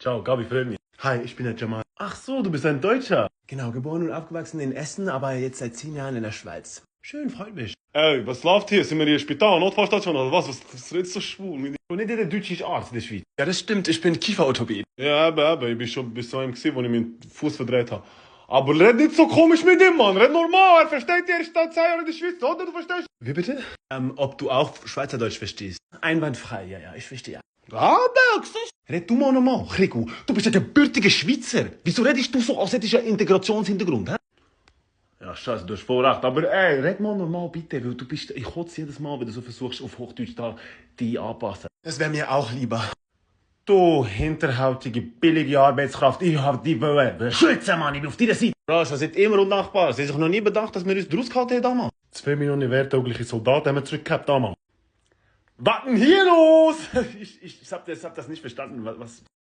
Ciao, Gabi, freut mich. Hi, ich bin der Jamal. Ach so, du bist ein Deutscher. Genau, geboren und aufgewachsen in Essen, aber jetzt seit 10 Jahren in der Schweiz. Schön, freut mich. Ey, was läuft hier? Sind wir hier im Spital, Notfallstation oder was? Was redest du so schwul? Und nicht jeder Deutsche ist Arzt in der Schweiz. Ja, das stimmt, ich bin Kieferorthopäd. Ja, eben, ich bin schon bis zu einem gesehen, wo ich meinen Fuß verdreht habe. Aber red nicht so komisch mit ihm, Mann. Red normal. Er versteht ja, er ist da 2 Jahre in der Schweiz, oder? Du verstehst? Wie bitte? Ob du auch Schweizerdeutsch verstehst? Einwandfrei, ja, ich verstehe. Ah, siehst Red du mal normal, Rico. Du bist ja gebürtiger Schweizer. Wieso redest du so, als hättest du einen Integrationshintergrund, hä? Ja, scheiße, du hast voll recht. Aber ey, red mal normal bitte, weil du bist, ich kotze jedes Mal, wenn du so versuchst, auf Hochdeutsch da die anpassen. Das wäre mir auch lieber. Du hinterhältige, billige Arbeitskraft, ich hab die wollen schützen, Mann, ich bin auf deiner Seite. Rasch, wir sind immer undankbar. Sie haben sich noch nie bedacht, dass wir uns draus gehalten haben damals. 2 Millionen wertaugliche Soldaten haben wir zurückgehabt damals. Was denn hier los? Ich hab das nicht verstanden. Was?